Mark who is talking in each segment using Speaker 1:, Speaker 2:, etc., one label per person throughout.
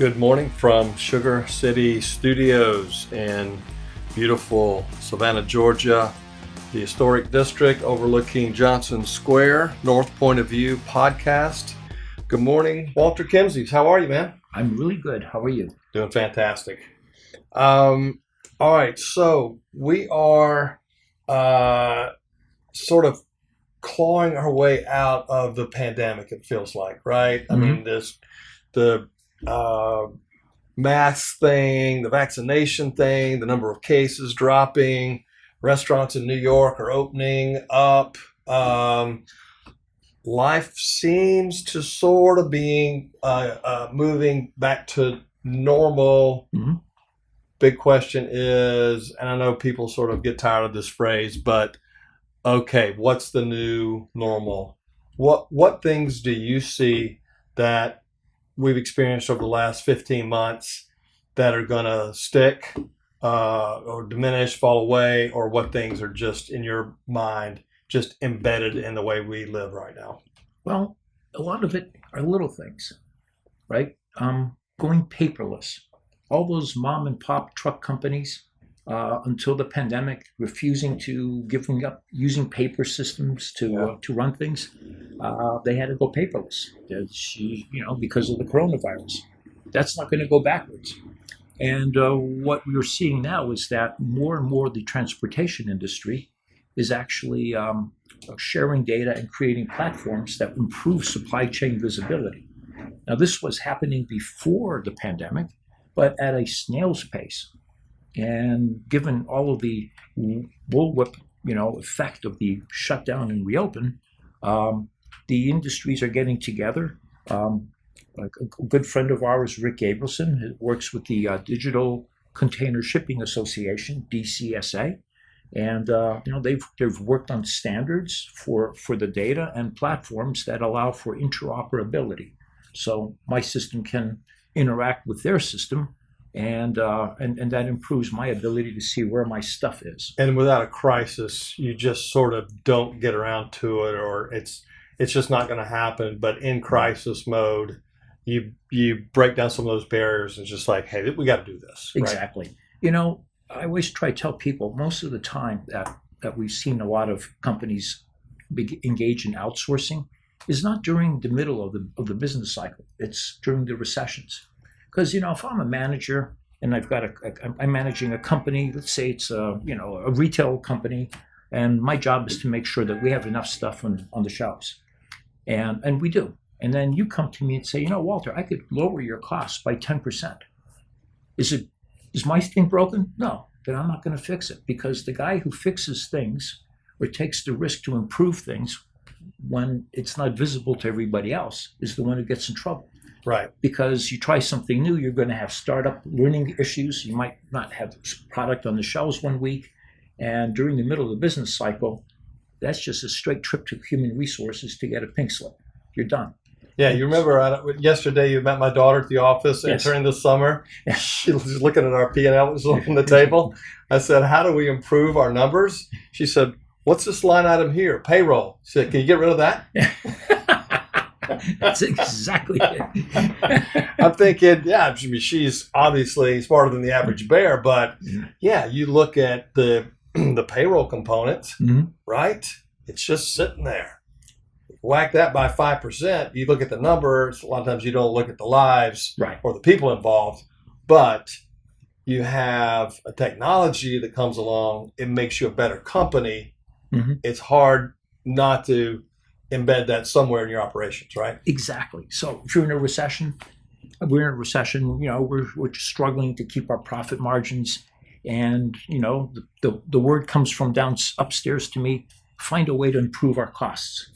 Speaker 1: Good morning from Sugar City Studios in beautiful Savannah, Georgia, the historic district overlooking Johnson Square, North Point of View podcast. Good morning, Walter Kimsey. How are you, man?
Speaker 2: I'm really good. How are you?
Speaker 1: Doing fantastic. All right, so we are sort of clawing our way out of the pandemic, it feels like, right? I mean, the mask thing, the vaccination thing, the number of cases dropping, restaurants in New York are opening up. Life seems to sort of be moving back to normal.
Speaker 2: Mm-hmm.
Speaker 1: Big question is, and I know people sort of get tired of this phrase, but okay, what's the new normal? What things do you see that we've experienced over the last 15 months that are going to stick or diminish, fall away, or what things are just in your mind, just embedded in the way we live right now?
Speaker 2: Well, a lot of it are little things, right? Going paperless. All those mom and pop truck companies, until the pandemic, giving up using paper systems to run things. They had to go paperless, because of the coronavirus. That's not going to go backwards. And what we're seeing now is that more and more the transportation industry is actually sharing data and creating platforms that improve supply chain visibility. Now, this was happening before the pandemic, but at a snail's pace. And given all of the bullwhip, effect of the shutdown and reopen, the industries are getting together. A good friend of ours, Rick Abelson, works with the Digital Container Shipping Association, DCSA, and they've worked on standards for the data and platforms that allow for interoperability. So my system can interact with their system, and that improves my ability to see where my stuff is.
Speaker 1: And without a crisis, you just sort of don't get around to it, or it's just not going to happen. But in crisis mode, you break down some of those barriers and just like, hey, we got to do this.
Speaker 2: Exactly. Right? I always try to tell people most of the time that we've seen a lot of companies engage in outsourcing is not during the middle of the business cycle. It's during the recessions. Because, if I'm a manager and I'm managing a company, let's say it's a retail company, and my job is to make sure that we have enough stuff on the shelves. And we do. And then you come to me and say, Walter, I could lower your costs by 10%. Is my thing broken? No, then I'm not going to fix it, because the guy who fixes things or takes the risk to improve things when it's not visible to everybody else is the one who gets in trouble.
Speaker 1: Right.
Speaker 2: Because you try something new, you're going to have startup learning issues. You might not have product on the shelves one week. And during the middle of the business cycle, that's just a straight trip to human resources to get a pink slip. You're done.
Speaker 1: Yeah, you remember yesterday you met my daughter at the office entering the summer.
Speaker 2: Yeah.
Speaker 1: She was looking at our P&L on the table. I said, how do we improve our numbers? She said, what's this line item here? Payroll. She said, can you get rid of that?
Speaker 2: That's exactly it.
Speaker 1: I'm thinking, she's obviously smarter than the average bear, but you look at the payroll components, right? It's just sitting there. Whack that by 5%. You look at the numbers. A lot of times you don't look at the lives or the people involved, but you have a technology that comes along. It makes you a better company. Mm-hmm. It's hard not to embed that somewhere in your operations, right?
Speaker 2: Exactly. So if you're in a recession, we're struggling to keep our profit margins, and the word comes from down upstairs to me, find a way to improve our costs.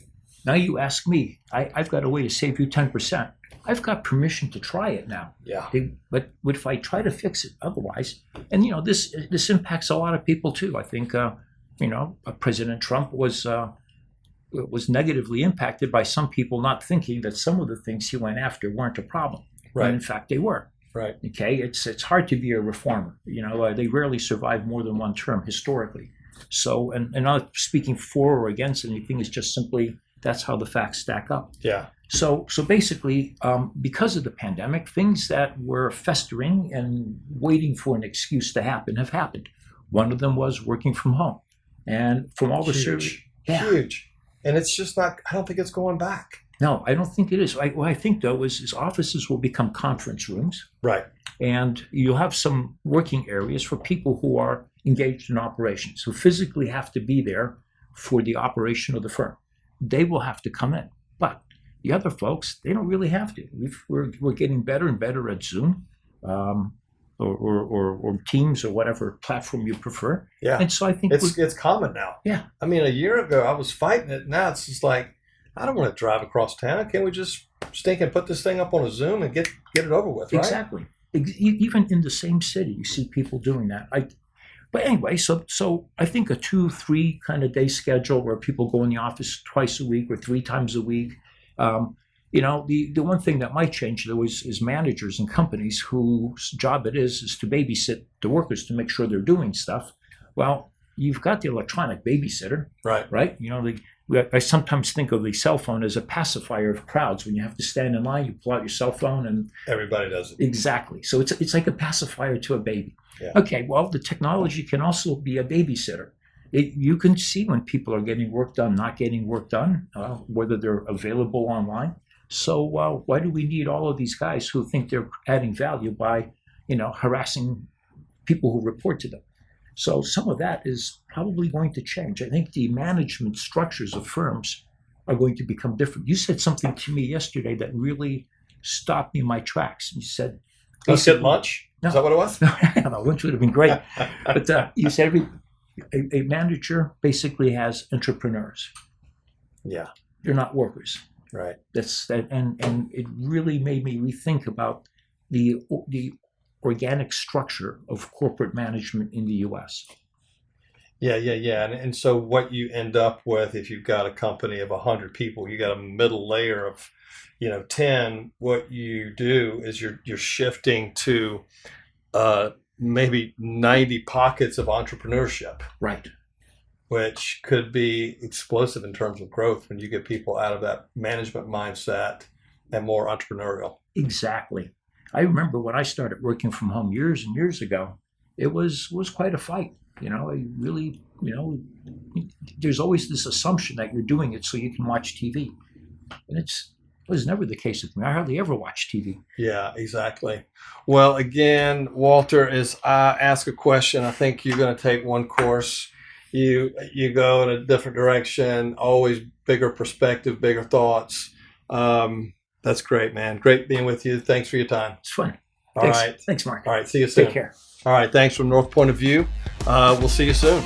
Speaker 2: Now you ask me, I've got a way to save you 10%. I've got permission to try it now.
Speaker 1: Yeah.
Speaker 2: But if I try to fix it otherwise, and this impacts a lot of people too. I think President Trump was negatively impacted by some people not thinking that some of the things he went after weren't a problem.
Speaker 1: Right.
Speaker 2: And in fact, they were.
Speaker 1: Right.
Speaker 2: Okay. It's hard to be a reformer. They rarely survive more than one term historically. So, and not speaking for or against anything, is just simply that's how the facts stack up.
Speaker 1: Yeah.
Speaker 2: So basically, because of the pandemic, things that were festering and waiting for an excuse to happen have happened. One of them was working from home, and from all the surveys,
Speaker 1: huge, and it's just not. I don't think it's going back.
Speaker 2: No, I don't think it is. What I think though is offices will become conference rooms,
Speaker 1: right?
Speaker 2: And you'll have some working areas for people who are engaged in operations, who physically have to be there for the operation of the firm. They will have to come in, but the other folks, they don't really have to. We're getting better and better at Zoom, or Teams, or whatever platform you prefer.
Speaker 1: Yeah,
Speaker 2: and so I think
Speaker 1: it's common now.
Speaker 2: Yeah,
Speaker 1: I mean, a year ago I was fighting it. Now it's just like, I don't want to drive across town. Can't we just stink and put this thing up on a Zoom and get it over with? Right?
Speaker 2: Exactly. Even in the same city, you see people doing that. But anyway, so I think a 2-3 kind of day schedule where people go in the office twice a week or 3 times a week. The one thing that might change though is managers and companies whose job it is to babysit the workers to make sure they're doing stuff. Well, you've got the electronic babysitter, right? I sometimes think of the cell phone as a pacifier of crowds. When you have to stand in line, you pull out your cell phone, and
Speaker 1: everybody does it.
Speaker 2: Exactly. So it's like a pacifier to a baby.
Speaker 1: Yeah.
Speaker 2: Okay. Well, the technology can also be a babysitter. You can see when people are getting work done, not getting work done, whether they're available online. So why do we need all of these guys who think they're adding value by, harassing people who report to them? So some of that is probably going to change. I think the management structures of firms are going to become different. You said something to me yesterday that really stopped me in my tracks. You said,
Speaker 1: "Let's get lunch." No. Is that what it was?
Speaker 2: No, lunch would have been great. But you said a manager basically has entrepreneurs.
Speaker 1: Yeah,
Speaker 2: they're not workers.
Speaker 1: Right.
Speaker 2: And it really made me rethink about the organic structure of corporate management in the U.S.
Speaker 1: Yeah. And so what you end up with, if you've got a company of 100 people, you got a middle layer of, 10. What you do is you're shifting to maybe 90 pockets of entrepreneurship.
Speaker 2: Right.
Speaker 1: Which could be explosive in terms of growth when you get people out of that management mindset and more entrepreneurial.
Speaker 2: Exactly. I remember when I started working from home years and years ago, it was quite a fight. I really, there's always this assumption that you're doing it so you can watch TV. And it was never the case with me. I hardly ever watch TV.
Speaker 1: Yeah, exactly. Well, again, Walter, as I ask a question, I think you're going to take one course. You go in a different direction, always bigger perspective, bigger thoughts. That's great, man. Great being with you. Thanks for your time.
Speaker 2: It's fun.
Speaker 1: All right.
Speaker 2: Thanks, Mark.
Speaker 1: All right. See you soon.
Speaker 2: Take care.
Speaker 1: All right. Thanks from North Point of View. We'll see you soon.